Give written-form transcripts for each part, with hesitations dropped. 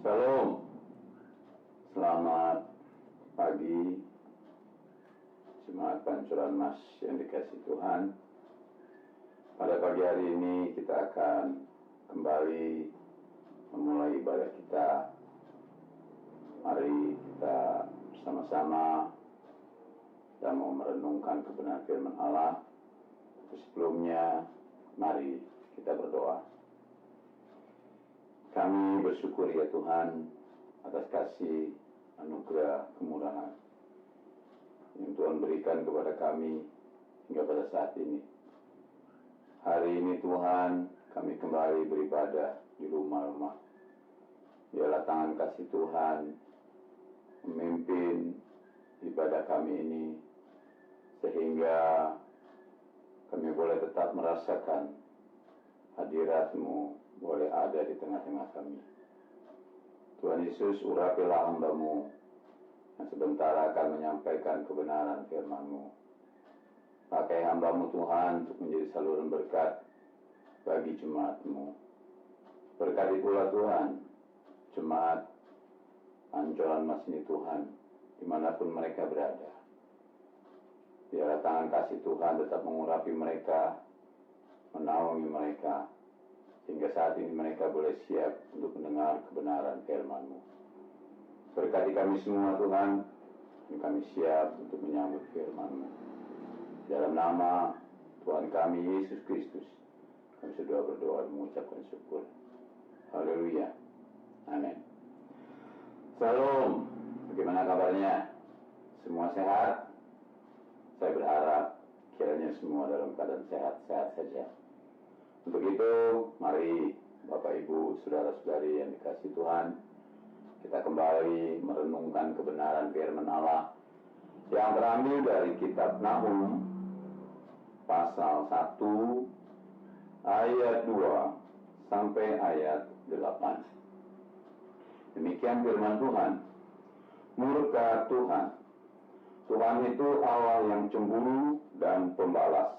Shalom, selamat pagi Jemaat Pancuran Mas yang dikasihi Tuhan. Pada pagi hari ini kita akan kembali memulai ibadah kita. Mari kita bersama-sama kita mau merenungkan kebenaran firman Allah. Tapi sebelumnya mari kita berdoa. Kami bersyukur ya Tuhan atas kasih, anugerah, kemurahan yang Tuhan berikan kepada kami hingga pada saat ini. Hari ini Tuhan kami kembali beribadah di rumah-rumah. Biarlah tangan kasih Tuhan memimpin ibadah kami ini sehingga kami boleh tetap merasakan hadirat-Mu boleh ada di tengah-tengah kami. Tuhan Yesus, urapilah hamba-Mu yang sebentar akan menyampaikan kebenaran firman-Mu. Pakai hamba-Mu Tuhan untuk menjadi saluran berkat bagi jemaat-Mu. Berkati pula Tuhan jemaat Pancuran Mas ini Tuhan, dimanapun mereka berada. Biarlah tangan kasih Tuhan tetap mengurapi mereka, menaungi mereka, sehingga saat ini mereka boleh siap untuk mendengar kebenaran firman-Mu. Berkati kami semua Tuhan, dan kami siap untuk menyambut firman-Mu. Dalam nama Tuhan kami Yesus Kristus, kami sudah berdoa dan mengucapkan syukur. Haleluya. Amin. Salam, bagaimana kabarnya? Semua sehat? Saya berharap kiranya semua dalam keadaan sehat-sehat saja. Untuk itu, mari Bapak Ibu, Saudara-saudari yang dikasihi Tuhan, kita kembali merenungkan kebenaran firman Allah yang terambil dari kitab Nahum pasal 1 ayat 2 sampai ayat 8. Demikian firman Tuhan. Murka Tuhan. Tuhan itu Allah yang cemburu dan pembalas.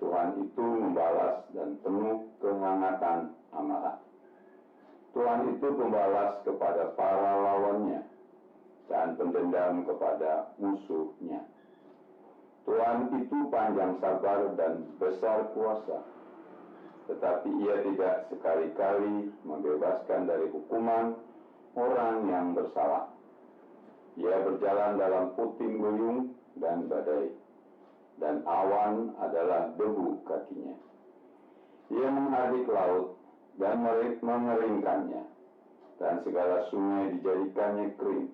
Tuhan itu membalas dan penuh kehangatan amarah. Tuhan itu pembalas kepada para lawannya dan pendendam kepada musuhnya. Tuhan itu panjang sabar dan besar kuasa, tetapi Ia tidak sekali-kali membebaskan dari hukuman orang yang bersalah. Ia berjalan dalam puting beliung dan badai, dan awan adalah debu kakinya. Ia menghadik laut dan mengeringkannya, dan segala sungai dijadikannya kering.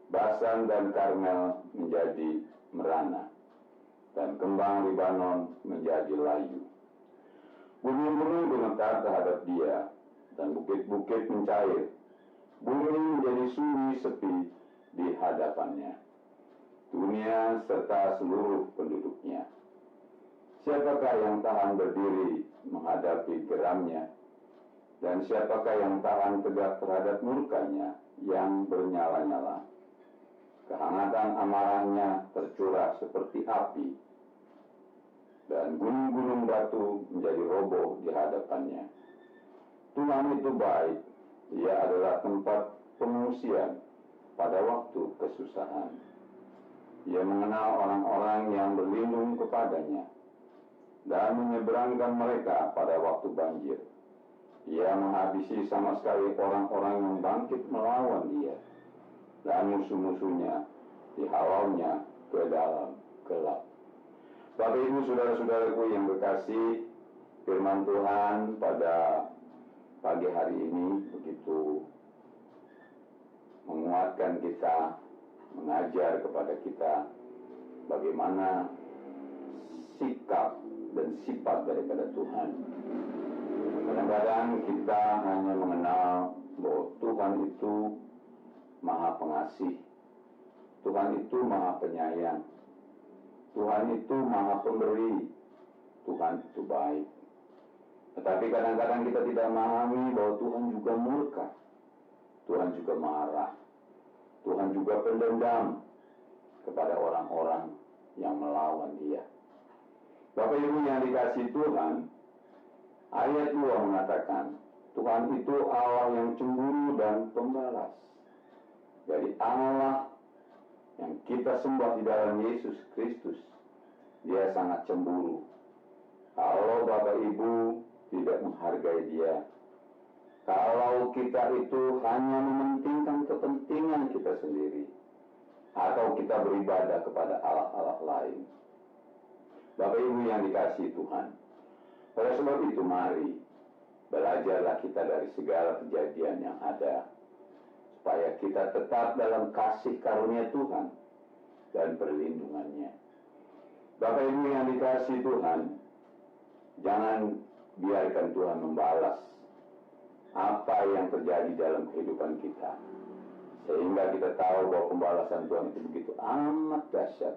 Basan dan Karmel menjadi merana, dan kembang Libanon menjadi layu. Gunung-gunung gemetar terhadap Dia, dan bukit-bukit mencair. Bumi menjadi sunyi sepi di hadapannya. Dunia serta seluruh penduduknya. Siapakah yang tahan berdiri menghadapi geramnya? Dan siapakah yang tahan tegak terhadap murkanya yang bernyala-nyala? Kehangatan amarahnya tercurah seperti api, dan gunung-gunung batu menjadi roboh di hadapannya. Tuhan itu baik, Ia adalah tempat pengungsian pada waktu kesusahan. Ia mengenal orang-orang yang berlindung kepadanya dan menyeberangkan mereka pada waktu banjir. Ia menghabisi sama sekali orang-orang yang bangkit melawan Dia, dan musuh-musuhnya dihalaunya ke dalam gelap. Bapak Ibu, saudara-saudaraku yang kekasih, firman Tuhan pada pagi hari ini begitu menguatkan kita, mengajar kepada kita bagaimana sikap dan sifat daripada Tuhan. Kadang-kadang kita hanya mengenal bahwa Tuhan itu Maha Pengasih, Tuhan itu Maha Penyayang, Tuhan itu Maha Pemberi, Tuhan itu baik. Tetapi kadang-kadang kita tidak memahami bahwa Tuhan juga murka, Tuhan juga marah, Tuhan juga pendendam kepada orang-orang yang melawan Dia. Bapak Ibu yang dikasihi Tuhan, ayat 2 mengatakan, Tuhan itu Allah yang cemburu dan Allah yang kita sembah di dalam Yesus Kristus, Dia sangat cemburu kalau Bapak Ibu tidak menghargai Dia. Kalau kita itu hanya mementingkan kepentingan kita sendiri, atau kita beribadah kepada Allah-Allah lain. Bapak Ibu yang dikasihi Tuhan, oleh sebab itu mari belajarlah kita dari segala kejadian yang ada, supaya kita tetap dalam kasih karunia Tuhan dan perlindungannya. Bapak Ibu yang dikasihi Tuhan, jangan biarkan Tuhan membalas apa yang terjadi dalam kehidupan kita, sehingga kita tahu bahwa pembalasan Tuhan itu begitu amat dahsyat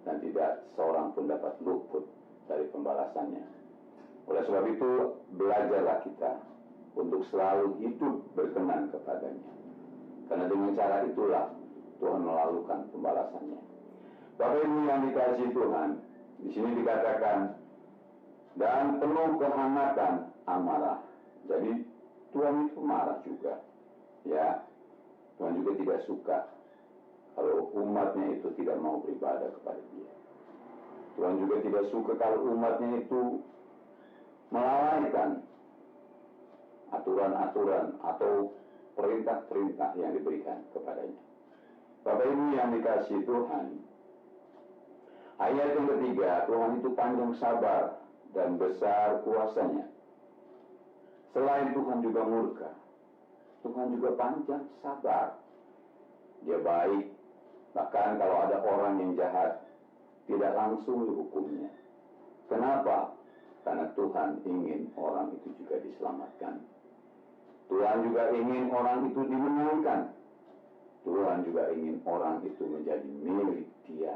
dan tidak seorang pun dapat luput dari pembalasannya. Oleh sebab itu, belajarlah kita untuk selalu hidup berkenan kepadanya, karena dengan cara itulah Tuhan melakukan pembalasannya. Bapak Ibu yang dikasihi Tuhan, di sini dikatakan dan penuh kehangatan amarah. Jadi Tuhan itu marah juga, ya. Tuhan juga tidak suka kalau umatnya itu tidak mau beribadah kepada Dia. Tuhan juga tidak suka kalau umatnya itu melalaikan aturan-aturan atau perintah-perintah yang diberikan kepadanya. Bapak Ibu yang dikasihi Tuhan, ayat yang ketiga, Tuhan itu panjang sabar dan besar kuasanya. Selain Tuhan juga murka, Tuhan juga panjang sabar. Dia baik, bahkan kalau ada orang yang jahat, tidak langsung dihukumnya. Kenapa? Karena Tuhan ingin orang itu juga diselamatkan. Tuhan juga ingin orang itu dimenangkan. Tuhan juga ingin orang itu menjadi milik Dia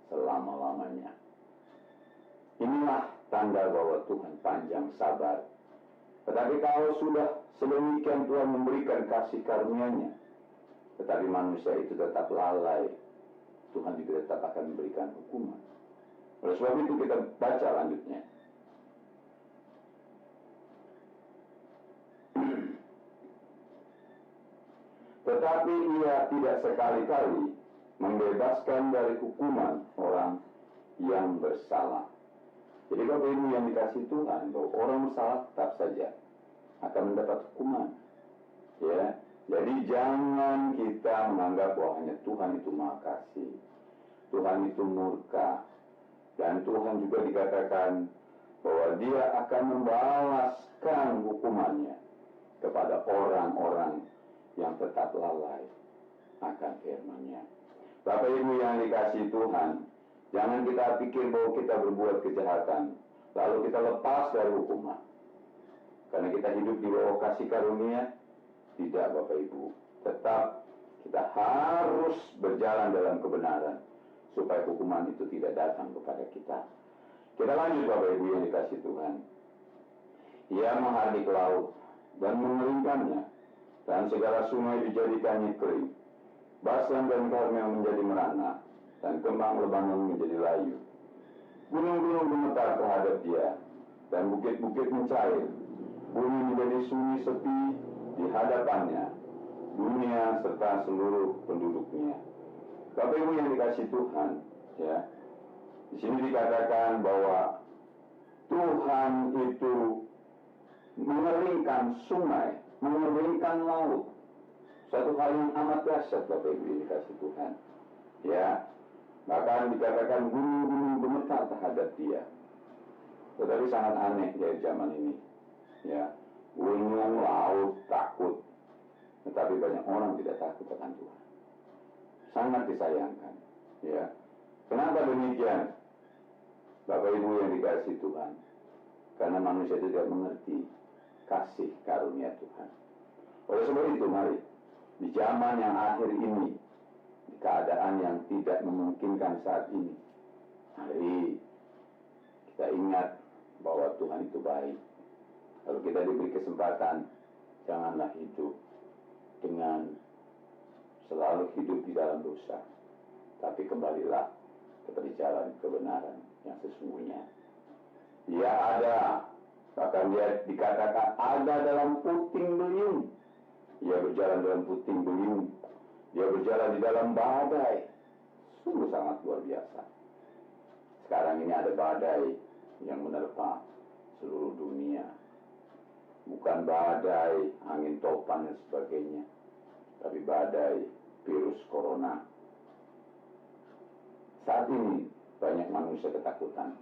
selama-lamanya. Inilah tanda bahwa Tuhan panjang sabar. Tetapi kalau sudah sedemikian Tuhan memberikan kasih karunia-Nya, tetapi manusia itu tetap lalai, Tuhan juga tetap akan memberikan hukuman. Oleh sebab itu kita baca lanjutnya. Tetapi Ia tidak sekali-kali membebaskan dari hukuman orang yang bersalah. Jadi Bapak Ibu yang dikasihi Tuhan, bahwa orang bersalah tetap saja akan mendapat hukuman. Ya, jadi jangan kita menganggap bahwa hanya Tuhan itu Maha Kasih, Tuhan itu murka, dan Tuhan juga dikatakan bahwa Dia akan membalaskan hukumannya kepada orang-orang yang tetap lalai akan firman-Nya. Bapak Ibu yang dikasihi Tuhan, jangan kita pikir bahwa kita berbuat kejahatan lalu kita lepas dari hukuman karena kita hidup di bawah kasih karunia. Tidak, Bapak Ibu, tetap kita harus berjalan dalam kebenaran supaya hukuman itu tidak datang kepada kita. Kita lanjut, Bapak Ibu yang dikasihi Tuhan. Ia menghardik laut dan mengeringkannya, dan segala sungai dijadikannya kering. Basan dan Karmel menjadi merana, dan kembang Lebanon menjadi layu. Gunung-gunung gemetar terhadap Dia, dan bukit-bukit mencair. Bumi menjadi sunyi sepi di hadapannya, dunia serta seluruh penduduknya. Bapak Ibu yang dikasihi Tuhan, ya, di sini dikatakan bahwa Tuhan itu mengeringkan sungai, mengeringkan laut. Satu hal yang amat dahsyat, Bapak Ibu yang dikasihi Tuhan. Ya, bahkan dikatakan gunung-gunung gemetar terhadap Dia. Tetapi sangat aneh ya zaman ini. Ya, gunung, laut takut, tetapi banyak orang tidak takut akan Tuhan. Sangat disayangkan. Ya, kenapa demikian, Bapak Ibu yang dikasihi Tuhan? Karena manusia tidak mengerti kasih karunia Tuhan. Oleh sebab itu, mari di zaman yang akhir ini, di keadaan yang tidak memungkinkan saat ini, mari kita ingat bahwa Tuhan itu baik. Kalau kita diberi kesempatan, janganlah hidup dengan selalu hidup di dalam dosa, tapi kembalilah kepada jalan kebenaran yang sesungguhnya. Dia ada, bahkan Dia dikatakan ada dalam puting beliung. Ia berjalan dalam puting beliung, Dia berjalan di dalam badai. Sungguh sangat luar biasa. Sekarang ini ada badai yang menerpa seluruh dunia. Bukan badai angin topan dan sebagainya, tapi badai virus corona. Saat ini banyak manusia ketakutan.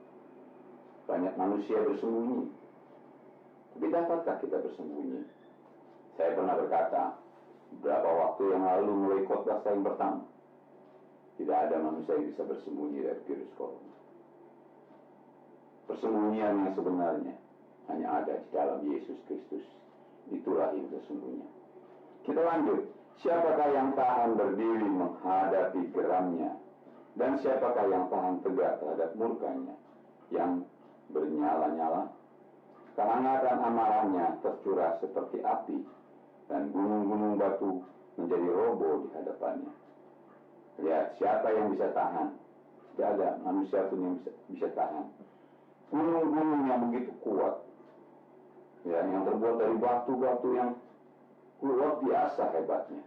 Banyak manusia bersembunyi. Tapi dapatkah kita bersembunyi? Saya pernah berkata, beberapa waktu yang lalu mulai khotbah saya yang pertama, tidak ada manusia yang bisa bersembunyi dari virus corona. Persembunyian yang sebenarnya hanya ada di dalam Yesus Kristus. Itulah yang sesungguhnya. Kita lanjut. Siapakah yang tahan berdiri menghadapi geramnya? Dan siapakah yang tahan tegak terhadap murkanya yang bernyala-nyala? Kehangatan amarahnya tercurah seperti api, dan gunung-gunung batu menjadi roboh di hadapannya. Lihat, siapa yang bisa tahan? Tidak ada manusia pun yang bisa tahan. Gunung-gunung yang begitu kuat, ya, yang terbuat dari batu-batu yang luar biasa hebatnya.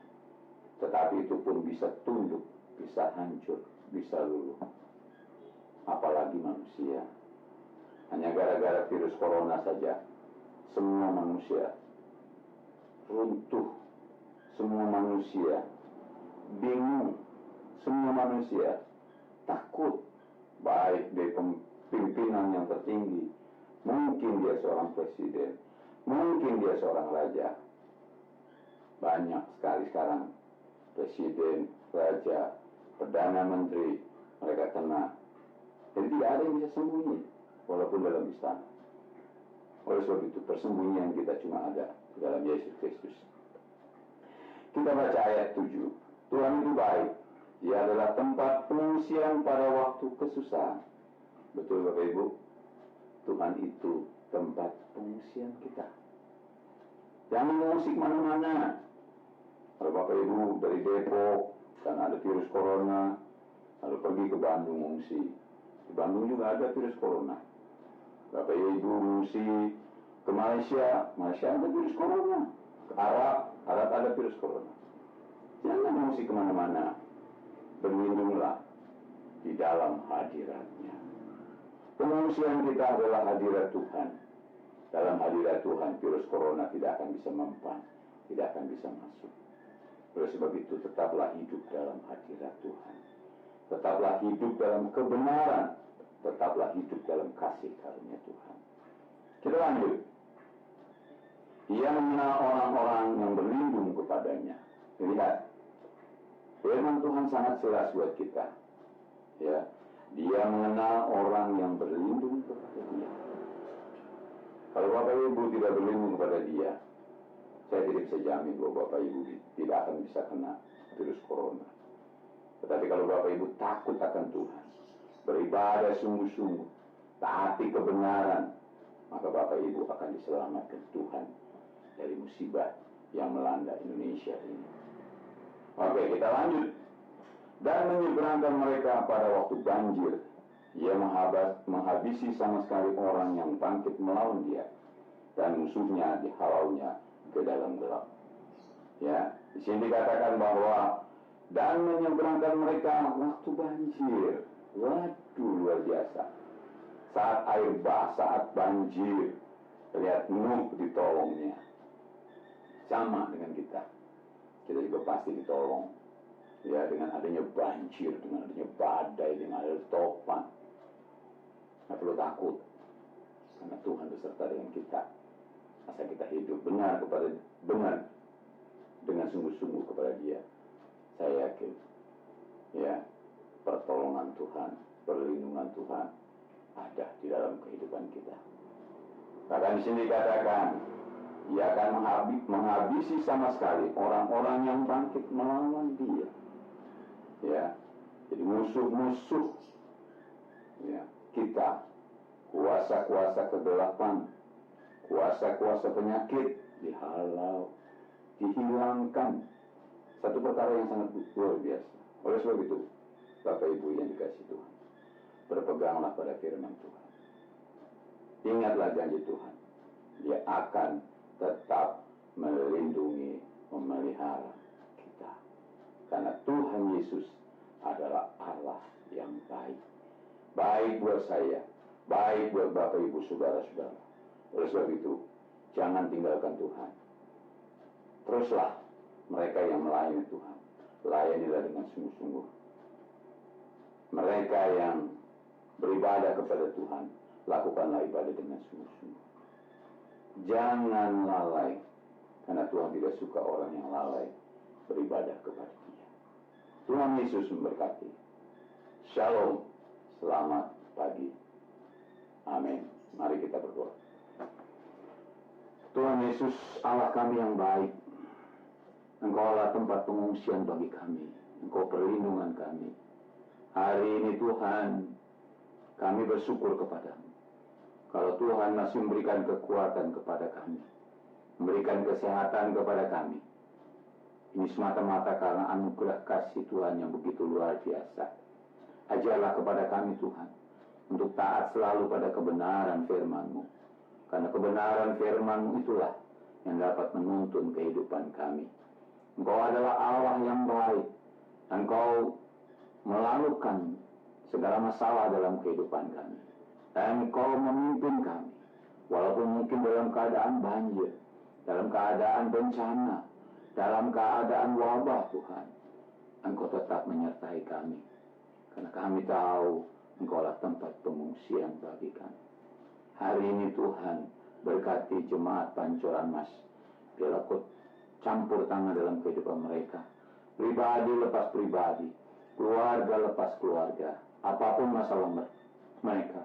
Tetapi itu pun bisa tunduk, bisa hancur, bisa luluh. Apalagi manusia. Hanya gara-gara virus corona saja, semua manusia runtuh, semua manusia bingung, semua manusia takut. Baik dari pimpinan yang tertinggi, mungkin dia seorang presiden, mungkin dia seorang raja. Banyak sekali sekarang presiden, raja, perdana menteri, mereka kena. Jadi tidak ada yang bisa sembunyi, walaupun dalam istana. Oleh sebab itu, persembunyian kita cuma ada di dalam Yesus Kristus. Kita baca ayat 7. Tuhan itu baik. Dia adalah tempat pengungsian pada waktu kesusahan. Betul Bapak Ibu? Tuhan itu tempat pengungsian kita. Jangan mengungsi kemana-mana. Kalau Bapak Ibu dari Depok, karena ada virus corona, lalu pergi ke Bandung mengungsi. Di Bandung juga ada virus corona. Bapak Ibu mengungsi ke Malaysia, Malaysia ada virus corona. Ke Arab ada virus corona. Jangan mengungsi kemana-mana. Berlindunglah di dalam hadirat-Nya. Pengungsian kita adalah hadirat Tuhan. Dalam hadirat Tuhan, virus corona tidak akan bisa mempan, tidak akan bisa masuk. Oleh sebab itu, tetaplah hidup dalam hadirat Tuhan. Tetaplah hidup dalam kebenaran. Tetaplah hidup dalam kasih karunia Tuhan. Kita lanjut. Ia mengenal orang-orang yang berlindung kepadanya. Lihat, firman Tuhan sangat jelas buat kita. Ya, Dia mengenal orang yang berlindung kepada Dia. Kalau Bapak Ibu tidak berlindung kepada Dia, saya tidak bisa jamin bahwa Bapak Ibu tidak akan bisa kena virus corona. Tetapi kalau Bapak Ibu takut akan Tuhan, beribadah sungguh-sungguh, taati kebenaran, maka Bapak Ibu akan diselamatkan Tuhan dari musibah yang melanda Indonesia ini. Oke, kita lanjut. Dan menyeberangkan mereka pada waktu banjir. Ia menghabisi sama sekali orang yang bangkit melawan Dia, dan musuhnya dihalaunya ke dalam gelap. Ya, di sini dikatakan bahwa dan menyeberangkan mereka waktu banjir. Waduh, luar biasa. Saat air bah, saat banjir, lihat Nuh ditolongnya. Sama dengan kita. Kita juga pasti ditolong. Ya, dengan adanya banjir, dengan adanya badai, dengan adanya topan. Nggak perlu takut. Karena Tuhan beserta dengan kita. Asal kita hidup benar dengan sungguh-sungguh kepada Dia. Saya yakin, ya, pertolongan Tuhan, perlindungan Tuhan ada di dalam kehidupan kita. Bahkan di sini dikatakan, Ia akan menghabisi sama sekali orang-orang yang bangkit melawan Dia. Ya, jadi musuh-musuh, ya, kita, kuasa-kuasa kegelapan, kuasa-kuasa penyakit dihalau, dihilangkan. Satu perkara yang sangat luar biasa. Oleh sebab itu, Bapak Ibu yang dikasihi Tuhan, berpeganglah pada firman Tuhan. Ingatlah janji Tuhan. Dia akan tetap melindungi, memelihara kita. adalah Allah yang baik. Baik buat saya, baik buat Bapak Ibu Saudara-saudara. Oleh sebab itu, jangan tinggalkan Tuhan. Teruslah mereka yang melayani Tuhan, layanilah dengan sungguh-sungguh. Mereka yang beribadah kepada Tuhan, lakukanlah ibadah dengan sungguh-sungguh. Jangan lalai, karena Tuhan tidak suka orang yang lalai beribadah kepada Dia. Tuhan Yesus memberkati. Shalom, selamat pagi. Amin. Mari kita berdoa. Tuhan Yesus, Allah kami yang baik, Engkaulah tempat pengungsian bagi kami, Engkau perlindungan kami. Hari ini Tuhan, kami bersyukur kepadamu. Kalau Tuhan masih memberikan kekuatan kepada kami, memberikan kesehatan kepada kami, ini semata-mata karena anugerah kasih Tuhan yang begitu luar biasa. Ajarlah kepada kami Tuhan, untuk taat selalu pada kebenaran firman-Mu. Karena kebenaran firman-Mu itulah yang dapat menuntun kehidupan kami. Engkau adalah Allah yang baik. Engkau melalukan segala masalah dalam kehidupan kami. Dan Engkau memimpin kami. Walaupun mungkin dalam keadaan banjir, dalam keadaan bencana, dalam keadaan wabah Tuhan, Engkau tetap menyertai kami. Karena kami tahu Engkaulah tempat pengungsian bagi kami. Hari ini Tuhan, berkati jemaat Pancoran Mas. Biarlah Kau campur tangan dalam kehidupan mereka. Pribadi lepas pribadi, keluarga lepas keluarga. Apapun masalah mereka,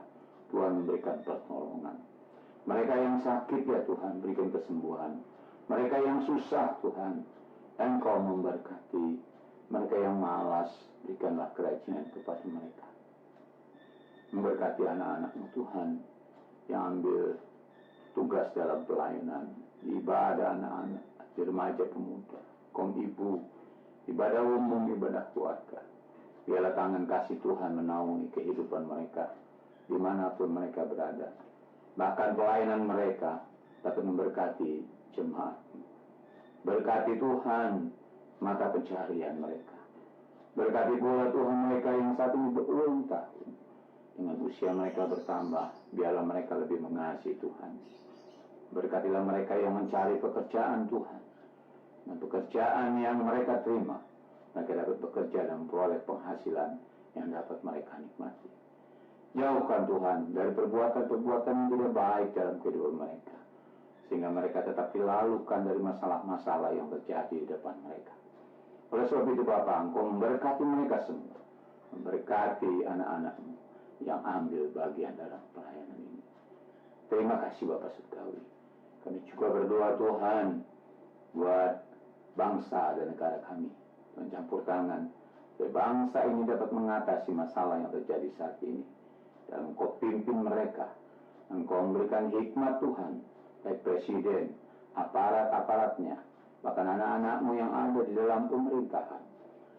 Tuhan memberikan pertolongan. Mereka yang sakit ya Tuhan, berikan kesembuhan. Mereka yang susah Tuhan, Engkau memberkati. Mereka yang malas, berikanlah kerajinan kepada mereka. Memberkati anak-anak-Mu Tuhan, yang ambil tugas dalam pelayanan, ibadah anak-anak, remaja pemuda, kaum ibu, ibadah umum, ibadah keluarga. Biarlah tangan kasih Tuhan menaungi kehidupan mereka, dimanapun mereka berada. Bahkan pelayanan mereka dapat memberkati jemaat. Berkati Tuhan mata pencarian mereka. Berkati pula Tuhan mereka yang saat ini berulang tahun. Dengan usia mereka bertambah, biarlah mereka lebih mengasihi Tuhan. Berkatilah mereka yang mencari pekerjaan Tuhan. Dan pekerjaan yang mereka terima, mereka dapat bekerja dan memperoleh penghasilan yang dapat mereka nikmati. Jauhkan Tuhan dari perbuatan-perbuatan yang tidak baik dalam kehidupan mereka, sehingga mereka tetap dilalukan dari masalah-masalah yang terjadi di depan mereka. Oleh sebab itu Bapa, Engkau memberkati mereka semua, memberkati anak-anak-Mu yang ambil bagian dalam pelayanan ini. Terima kasih Bapak Surgawi. Kami juga berdoa Tuhan buat bangsa dan negara kami, mencampur tangan supaya bangsa ini dapat mengatasi masalah yang terjadi saat ini. Dan Engkau pimpin mereka, Engkau memberikan hikmat Tuhan, baik presiden, aparat-aparatnya, bahkan anak-anak-Mu yang ada di dalam pemerintahan,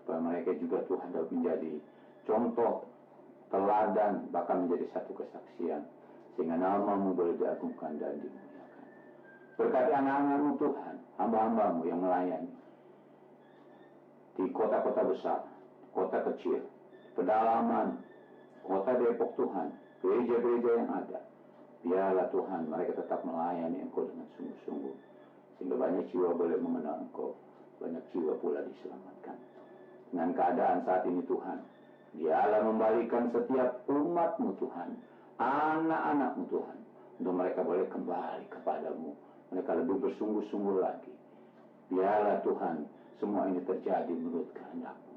supaya mereka juga Tuhan dapat menjadi contoh, teladan, bahkan menjadi satu kesaksian, sehingga nama-Mu boleh diagungkan dan dimuliakan. Berkati anak-anak-Mu Tuhan, hamba-hamba-Mu yang melayani di kota-kota besar, kota kecil, pedalaman, kota Depok Tuhan, gereja-gereja yang ada. Biarlah Tuhan mereka tetap melayani Engkau dengan sungguh-sungguh, sehingga banyak jiwa boleh mengenal Engkau, banyak jiwa pula diselamatkan. Dengan keadaan saat ini Tuhan, Dialah membalikan setiap umat-Mu Tuhan, anak-anak-Mu Tuhan, untuk mereka boleh kembali kepadamu, mereka lebih bersungguh-sungguh lagi. Biarlah Tuhan semua ini terjadi menurut kehendak-Mu,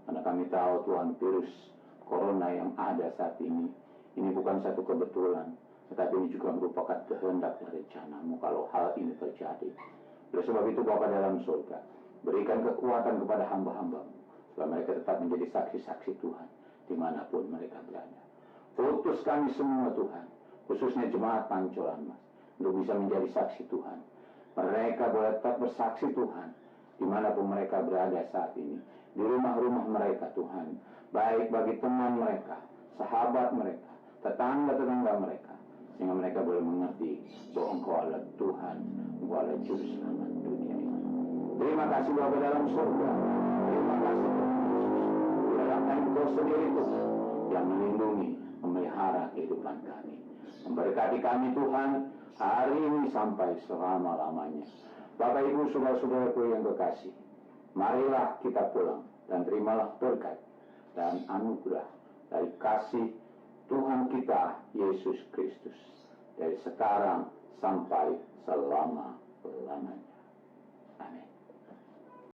karena kami tahu Tuhan, virus corona yang ada saat ini bukan satu kebetulan, tetapi ini juga merupakan kehendak dan rencana-Mu kalau hal ini terjadi. Oleh sebab itu Bapa dalam surga, berikan kekuatan kepada hamba-hamba-Mu, supaya mereka tetap menjadi saksi-saksi Tuhan dimanapun mereka berada. Utus kami semua Tuhan, khususnya jemaat Pancoran Mas, untuk bisa menjadi saksi Tuhan. Mereka boleh tetap bersaksi Tuhan dimanapun mereka berada saat ini, di rumah-rumah mereka Tuhan, baik bagi teman mereka, sahabat mereka, tetangga-tetangga mereka, sehingga mereka boleh mengerti bahwa Engkau adalah Tuhan, Engkau adalah Juru Selamat dunia ini. Terima kasih Bapa dalam surga, terima kasih Tuhan Yesus. Biarlah Engkau sendiri Tuhan yang melindungi, memelihara kehidupan kami. Memberkati kami Tuhan hari ini sampai selama-lamanya. Bapak Ibu saudara-saudaraku yang kekasih, marilah kita pulang dan terimalah berkat dan anugerah dari kasih Tuhan kita Yesus Kristus dari sekarang sampai selama-lamanya. Amin.